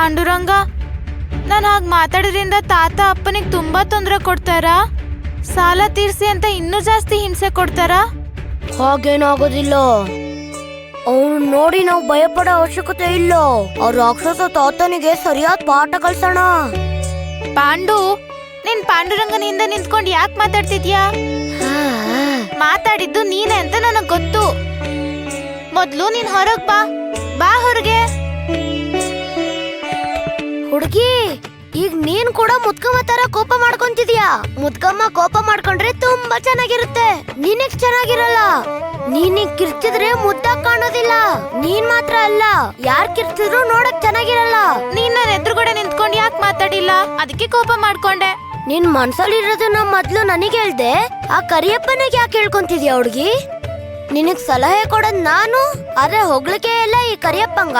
ಪಾಂಡುರಂಗ, ನಾನು ಹಾಗೆ ಮಾತಾಡೋದ್ರಿಂದ ತಾತ ಅಪ್ಪನಿಗೆ ತುಂಬಾ ತೊಂದರೆ ಕೊಡ್ತಾರಾ? ಸಾಲ ತೀರ್ಸಿ ಅಂತ ಇನ್ನೂ ಜಾಸ್ತಿ ಹಿಂಸೆ ಕೊಡ್ತಾರಾ? ಹಾಗೇನಾಗೋದಿಲ್ಲ. ಅವನು ನೋಡಿ ನಾವು ಭಯಪಡೋ ಅವಶ್ಯಕತೆ ಇಲ್ಲ. ಆ ರಾಕ್ಷಸ ತಾತನಿಗೆ ಸರಿಯಾದ ಪಾಠ ಕಲ್ಸೋಣ. ಪಾಂಡು, ನಿನ್ ಪಾಂಡುರಂಗನಿಂದ ನಿಂತ್ಕೊಂಡು ಯಾಕೆ ಮಾತಾಡ್ತಿದ್ಯಾ? ಮಾತಾಡಿದ್ದು ನೀನೆ ಅಂತ ನನಗ್ ಗೊತ್ತು. ಮೊದ್ಲು ನೀನ್ ಹೊರಗ್ ಬಾ. ಬಾ ಹೊರಗೆ. ಹುಡುಗಿ, ಈಗ ನೀನ್ ಕೂಡ ಮುದ್ಕಮ್ಮ ತರ ಕೋಪ ಮಾಡ್ಕೊಂತಿದ್ಯಾ. ಮುದ್ಕಮ್ಮ ಕೋಪ ಮಾಡ್ಕೊಂಡ್ರೆ ತುಂಬಾ ಚೆನ್ನಾಗಿರುತ್ತೆ. ನಿನಗ್ ಚೆನ್ನಾಗಿರಲ್ಲ. ನೀನಿಗ್ ಕಿರ್ಚಿದ್ರೆ ಮುದ್ದಾಗ್ ಕಾಣೋದಿಲ್ಲ. ನೀನ್ ಮಾತ್ರ ಅಲ್ಲ, ಯಾರ್ ಕಿರ್ಚಿದ್ರು ನೋಡಕ್ ಚೆನ್ನಾಗಿರಲ್ಲ. ನೀನ್ ನನ್ನ ಎದುರುಗಡೆ ನಿಂತ್ಕೊಂಡು ಯಾಕೆ ಮಾತಾಡಿಲ್ಲ? ಅದಕ್ಕೆ ಕೋಪ ಮಾಡ್ಕೊಂಡೆ. ನಿನ್ ಮನ್ಸಲ್ಲಿರೋದನ್ನ ಮೊದ್ಲು ನನಗೆ ಹೇಳ್ದೆ. ಆ ಕರಿಯಪ್ಪನಿಗೆ ಯಾಕೆ ಹೇಳ್ಕೊಂತಿದ್ಯಾ ಹುಡುಗಿ? ನಿನಗ್ ಸಲಹೆ ಕೊಡೋದ್ ನಾನು, ಆದ್ರೆ ಹೊಗಳಿಕೆ ಎಲ್ಲ ಈ ಕರಿಯಪ್ಪಂಗ.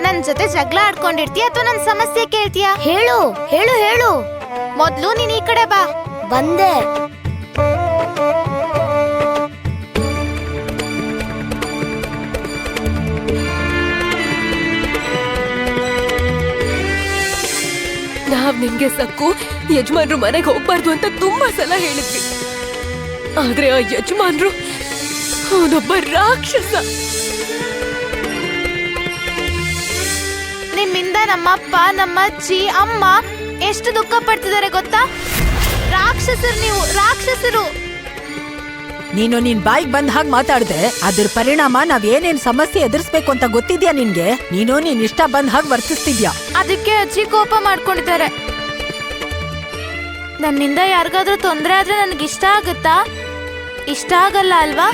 ನನ್ ಜೊತೆ ಜಗಳ ಆಡ್ಕೊಂಡಿರ್ತೀಯ ಅಥವಾ ನನ್ ಸಮಸ್ಯೆ ಕೇಳ್ತೀಯ? ಹೇಳು ಹೇಳು ಹೇಳು. ಮೊದ್ಲು ನೀನ್ ಈ ಕಡೆ ಬಾ. ಬಂದೆ. ನಾವ್ ನಿಂಗೆ ಸಕ್ಕು ಯಜಮಾನ್ರು ಮನೆಗೆ ಹೋಗ್ಬಾರ್ದು ಅಂತ ತುಂಬಾ ಸಲ ಹೇಳಿದ್ವಿ. ಆದ್ರೆ ಆ ಯಜಮಾನ್ರು ಅವನೊಬ್ಬ ರಾಕ್ಷಸ. ನಿಮ್ಮಿಂದ ನಮ್ಮಪ್ಪ, ನಮ್ಮ ಅಜ್ಜಿ, ಅಮ್ಮ ಎಷ್ಟು ದುಃಖ ಪಡ್ತಿದ್ದಾರೆ ಗೊತ್ತಾ? ರಾಕ್ಷಸರು ನೀವು, ರಾಕ್ಷಸರು. ನೀನು ನಿನ್ ಬಾಯಿಗೆ ಬಂದ ಹಾಗೆ ಮಾತಾಡ್ದೆ. ಅದ್ರ ಪರಿಣಾಮ ನಾವ್ ಏನೇನ್ ಸಮಸ್ಯೆ ಎದುರಿಸ್ಬೇಕು ಅಂತ ಗೊತ್ತಿದ್ಯಾ ನಿನ್ಗೆ? ನೀನು ನೀನ್ ಇಷ್ಟ ಬಂದ ಹಾಗೆ ವರ್ತಿಸ್ತಿದ್ಯಾ. ಅದಕ್ಕೆ ಅಜ್ಜಿ ಕೋಪ ಮಾಡ್ಕೊಂಡಿದ್ದಾರೆ. ನನ್ನಿಂದ ಯಾರಿಗಾದ್ರೂ ತೊಂದರೆ ಆದ್ರೆ ನನಗಿಷ್ಟ ಆಗುತ್ತಾ? ಇಷ್ಟ ಆಗಲ್ಲ ಅಲ್ವಾ?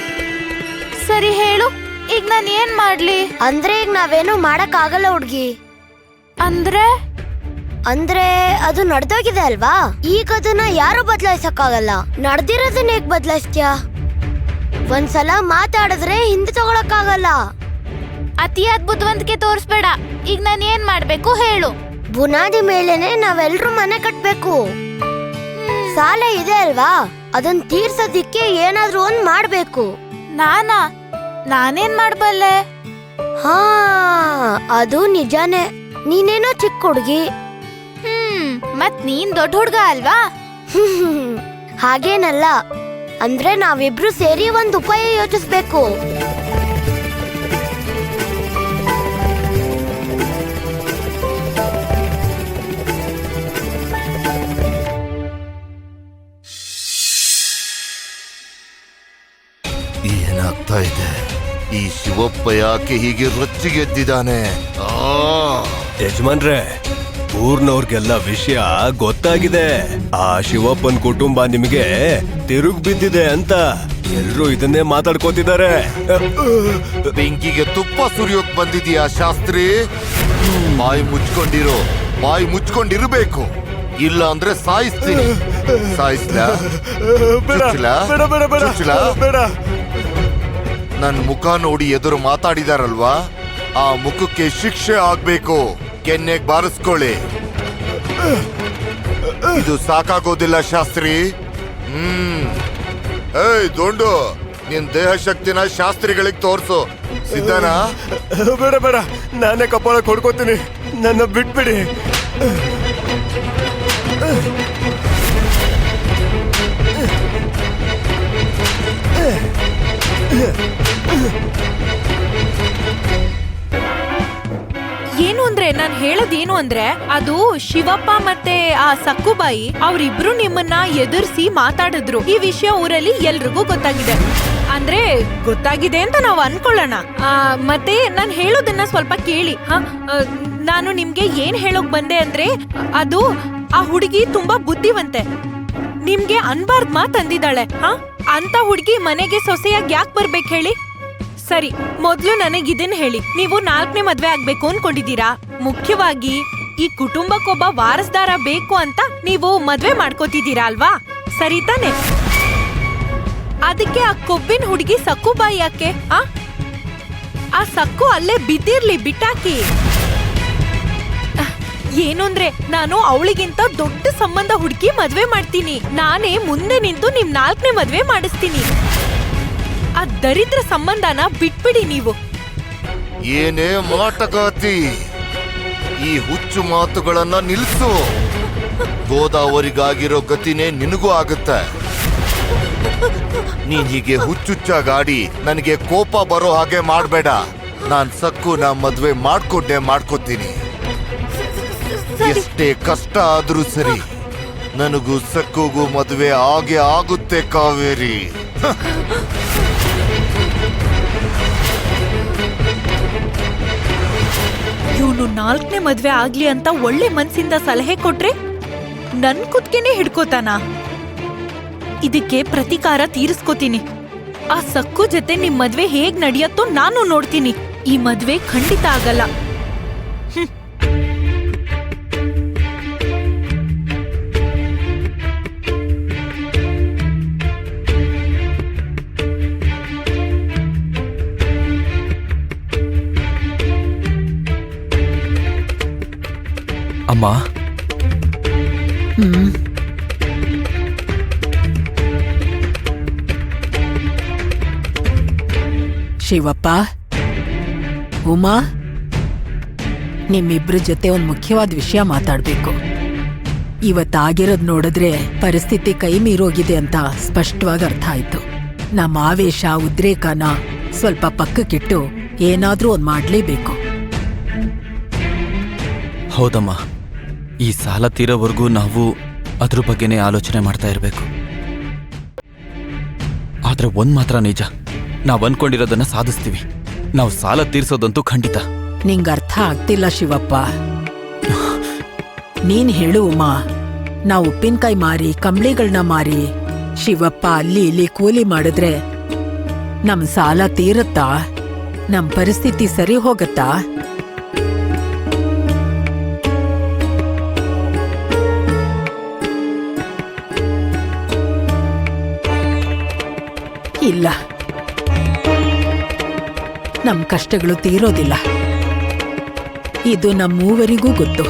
ಸರಿ ಹೇಳು, ಈಗ ನಾನು ಏನ್ ಮಾಡ್ಲಿ? ಅಂದ್ರೆ ಈಗ ನಾವೇನು ಮಾಡಕ್ ಆಗಲ್ಲ ಹುಡ್ಗಿ. ಅಂದ್ರೆ ಅದು ನಡೆದೋಗಿದೆ ಅಲ್ವಾ. ಈಗ ಅದನ್ನ ಯಾರು ಬದಲಾಯಿಸಕ್ಕಾಗಲ್ಲ. ನಡೆದಿರೋದನ್ನ ಹೇಗ್ ಬದಲಾಯಿಸ್ತ್ಯಾ? ಒಂದ್ಸಲ ಮಾತಾಡಿದ್ರೆ ಹಿಂದೆ ತಗೊಳಕ್ಕಾಗಲ್ಲ. ಅತಿಯಾದ ಬುದ್ಧಿವಂತಿಕೆ ತೋರಿಸ್ಬೇಡ. ಈಗ ನಾನು ಏನ್ ಮಾಡ್ಬೇಕು ಹೇಳು. ಬುನಾದಿ ಮೇಲೆನೆ ನಾವೆಲ್ರೂ ಮನೆ ಕಟ್ಬೇಕು. ಸಾಲ ಇದೆ ಅಲ್ವಾ, ಅದನ್ನ ತೀರ್ಸೋದಿಕ್ಕೆ ಏನಾದ್ರೂ ಒಂದ್ ಮಾಡ್ಬೇಕು. ನಾನೇನ್ ಮಾಡ್ಬಲ್ಲೆ? ಹಾ, ಅದು ನಿಜಾನೇ. ನೀನೇನೋ ಚಿಕ್ಕ ಹುಡುಗಿ. ಮತ್ ನೀನ್ ದೊಡ್ಡ ಹುಡ್ಗ ಅಲ್ವಾ? ಹಾಗೇನಲ್ಲ. ಅಂದ್ರೆ ನಾವಿಬ್ರು ಸೇರಿ ಒಂದ್ ಉಪಾಯ ಯೋಚಿಸ್ಬೇಕು. ಏನಾಗ್ತಾ ಇದೆ? ಈ ಶಿವಪ್ಪ ಯಾಕೆ ಹೀಗೆ ರೊಚ್ಚಿಗೆದ್ದಿದ್ದಾನೆ? ಯಜಮಾನ್ರೆ, ಊರ್ನವ್ರಿಗೆಲ್ಲ ವಿಷಯ ಗೊತ್ತಾಗಿದೆ. ಆ ಶಿವಪ್ಪನ್ ಕುಟುಂಬ ನಿಮಗೆ ತಿರುಗ್ ಬಿದ್ದಿದೆ ಅಂತ ಎಲ್ರೂ ಇದನ್ನೇ ಮಾತಾಡ್ಕೋತಿದ್ದಾರೆ. ಬೆಂಕಿಗೆ ತುಪ್ಪ ಸುರಿಯೋಕ್ ಬಂದಿದೀಯಾ ಶಾಸ್ತ್ರಿ? ಬಾಯಿ ಮುಚ್ಕೊಂಡಿರ್ಬೇಕು. ಇಲ್ಲ ಅಂದ್ರೆ ಸಾಯಿಸ್ತೀನಿ. ನನ್ ಮುಖ ನೋಡಿ ಎದುರು ಮಾತಾಡಿದಾರಲ್ವಾ, ಆ ಮುಖಕ್ಕೆ ಶಿಕ್ಷೆ ಆಗ್ಬೇಕು. ಕೆನ್ನೆಗ್ ಬಾರಿಸ್ಕೊಳ್ಳಿ. ಇದು ಸಾಕಾಗೋದಿಲ್ಲ ಶಾಸ್ತ್ರಿ. ಏಯ್ ದೊಂಡು, ನಿನ್ ದೇಹ ಶಕ್ತಿನ ಶಾಸ್ತ್ರಿಗಳಿಗೆ ತೋರ್ಸು. ಸಿದ್ಧನಾ? ಬೇಡ, ನಾನೇ ಕಪಾಳ ಕೊಡ್ಕೋತೀನಿ. ನನ್ನ ಬಿಟ್ಬಿಡಿ. ಏನು ಅಂದ್ರೆ ನಾನ್ ಹೇಳೋದೇನು ಅಂದ್ರೆ, ಅದು ಶಿವಪ್ಪ ಮತ್ತೆ ಆ ಸಕ್ಕುಬಾಯಿ ಅವ್ರಿಬ್ರು ನಿಮ್ಮನ್ನ ಎದುರಿಸಿ ಮಾತಾಡಿದ್ರು. ಈ ವಿಷಯ ಊರಲ್ಲಿ ಎಲ್ರಿಗೂ ಗೊತ್ತಾಗಿದೆ. ಅಂದ್ರೆ ಗೊತ್ತಾಗಿದೆ ಅಂತ ನಾವು ಅನ್ಕೊಳ್ಳೋಣ. ಮತ್ತೆ ನಾನ್ ಹೇಳೋದನ್ನ ಸ್ವಲ್ಪ ಕೇಳಿ. ನಾನು ನಿಮ್ಗೆ ಏನ್ ಹೇಳೋಕ್ ಬಂದೆ ಅಂದ್ರೆ, ಅದು ಆ ಹುಡುಗಿ ತುಂಬಾ ಬುದ್ಧಿವಂತೆ. ನಿಮ್ಗೆ ಅನ್ಬಾರ್ದ್ ಮಾತ್ ಅಂದಿದ್ದಾಳೆ. ಅಂತ ಹುಡುಗಿ ಮನೆಗೆ ಸೊಸೆಯಾಗಿ ಯಾಕೆ ಬರ್ಬೇಕು ಹೇಳಿ? ಸರಿ, ಮೊದ್ಲು ನನಗಿದನ್ ಹೇಳಿ, ನೀವು 4ನೇ ಮದ್ವೆ ಆಗ್ಬೇಕು ಅನ್ಕೊಂಡಿದ್ದೀರಾ? ಮುಖ್ಯವಾಗಿ ಈ ಕುಟುಂಬಕ್ಕೊಬ್ಬ ವಾರಸ್ದಾರ ಬೇಕು ಅಂತ ನೀವು ಮದ್ವೆ ಮಾಡ್ಕೋತಿದ್ದೀರಾ ಅಲ್ವಾ? ಸರಿ ತಾನೆ? ಅದಕ್ಕೆ ಆ ಕೊಬ್ಬಿನ ಹುಡುಗಿ ಸಕ್ಕುಬಾಯಿ ಯಾಕೆ? ಆ ಸಕ್ಕು ಅಲ್ಲೇ ಬಿದ್ದಿರ್ಲಿ, ಬಿಟ್ಟಾಕಿ. ಏನು ಅಂದ್ರೆ, ನಾನು ಅವಳಿಗಿಂತ ದೊಡ್ಡ ಸಂಬಂಧ ಹುಡುಕಿ ಮದ್ವೆ ಮಾಡ್ತೀನಿ. ನಾನೇ ಮುಂದೆ ನಿಂತು ನಿಮ್ 4ನೇ ಮದ್ವೆ ಮಾಡಿಸ್ತೀನಿ. ಆ ದರಿದ್ರ ಸಂಬಂಧನ ಬಿಟ್ಬಿಡಿ ನೀವು. ಏನೇ ಮಾಟಗಾತಿ, ಈ ಹುಚ್ಚು ಮಾತುಗಳನ್ನ ನಿಲ್ಸು. ಗೋದಾವರಿಗಾಗಿರೋ ಗತಿನೇ ನಿನಗೂ ಆಗುತ್ತೆ. ನೀನ್ ಹೀಗೆ ಹುಚ್ಚುಚ್ಚಾಗಾಡಿ ನನಗೆ ಕೋಪ ಬರೋ ಹಾಗೆ ಮಾಡ್ಬೇಡ. ನಾನ್ ಸಕ್ಕುನ ಮದ್ವೆ ಮಾಡ್ಕೋತೀನಿ. ಎಷ್ಟೇ ಕಷ್ಟ ಆದ್ರೂ ಸರಿ, ನನಗೂ ಸಕ್ಕುಗೂ ಮದ್ವೆ ಆಗುತ್ತೆ ಕಾವೇರಿ. ಇವನು 4ನೇ ಮದ್ವೆ ಆಗ್ಲಿ ಅಂತ ಒಳ್ಳೆ ಮನ್ಸಿಂದ ಸಲಹೆ ಕೊಟ್ರೆ ನನ್ ಕುತ್ಕೆನೆ ಹಿಡ್ಕೋತಾನ. ಇದಕ್ಕೆ ಪ್ರತಿಕಾರ ತೀರಿಸ್ಕೋತೀನಿ. ಆ ಸಕ್ಕು ಜೊತೆ ನಿಮ್ ಮದ್ವೆ ಹೇಗ್ ನಡೆಯತ್ತೋ ನಾನು ನೋಡ್ತೀನಿ. ಈ ಮದ್ವೆ ಖಂಡಿತ ಆಗಲ್ಲ. ಅಮ್ಮ, ಶಿವಪ್ಪ, ಉಮಾ, ನಿಮ್ಮಿಬ್ರ ಜೊತೆ ಒಂದ್ ಮುಖ್ಯವಾದ ವಿಷಯ ಮಾತಾಡ್ಬೇಕು. ಇವತ್ತಾಗಿರೋದ್ ನೋಡಿದ್ರೆ ಪರಿಸ್ಥಿತಿ ಕೈ ಮೀರೋಗಿದೆ ಅಂತ ಸ್ಪಷ್ಟವಾಗಿ ಅರ್ಥ ಆಯ್ತು. ನಮ್ಮ ಆವೇಶ ಉದ್ರೇಕನ ಸ್ವಲ್ಪ ಪಕ್ಕಕ್ಕಿಟ್ಟು ಏನಾದ್ರೂ ಒಂದ್ ಮಾಡ್ಲೇಬೇಕು. ಹೌದಮ್ಮ, ಈ ಸಾಲ ತೀರೋವರೆಗೂ ನಾವು ಅದ್ರ ಬಗ್ಗೆನೇ ಆಲೋಚನೆ ಮಾಡ್ತಾ ಇರಬೇಕು. ಆದ್ರೆ ಒಂದ್ ಮಾತ್ರ ನಿಜ, ನಾವ್ ಅನ್ಕೊಂಡಿರೋದನ್ನ ಸಾಧಿಸ್ತೀವಿ. ನಾವು ಸಾಲ ತೀರ್ಸೋದಂತೂ ಖಂಡಿತ. ನಿಂಗ್ ಅರ್ಥ ಆಗ್ತಿಲ್ಲ ಶಿವಪ್ಪ. ನೀನ್ ಹೇಳು ಉಮಾ, ನಾವು ಉಪ್ಪಿನಕಾಯಿ ಮಾರಿ ಕಂಬ್ಳಿಗಳನ್ನ ಮಾರಿ ಶಿವಪ್ಪ ಅಲ್ಲಿ ಇಲ್ಲಿ ಕೂಲಿ ಮಾಡಿದ್ರೆ ನಮ್ ಸಾಲ ತೀರುತ್ತಾ? ನಮ್ ಪರಿಸ್ಥಿತಿ ಸರಿ ಹೋಗತ್ತಾ? ಇಲ್ಲ, ನಮ್ ಕಷ್ಟಗಳು ತೀರೋದಿಲ್ಲ. ಇದು ನಮ್ಮೂವರಿಗೂ ಗೊತ್ತು.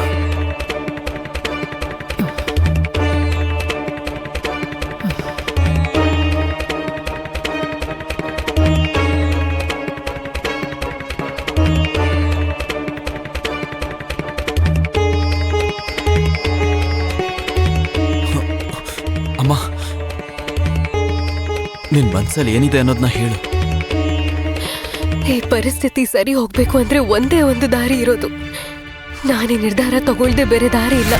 ಅಮ್ಮ, ನಿನ್ ಮನ್ಸಲ್ಲಿ ಏನಿದೆ ಅನ್ನೋದನ್ನ ಹೇಳು. ಈ ಪರಿಸ್ಥಿತಿ ಸರಿ ಹೋಗ್ಬೇಕು ಅಂದ್ರೆ ಒಂದೇ ಒಂದು ದಾರಿ ಇರೋದು. ನಾನೇ ನಿರ್ಧಾರ ತಗೊಳ್ದೆ ಬೇರೆ ದಾರಿ ಇಲ್ಲ.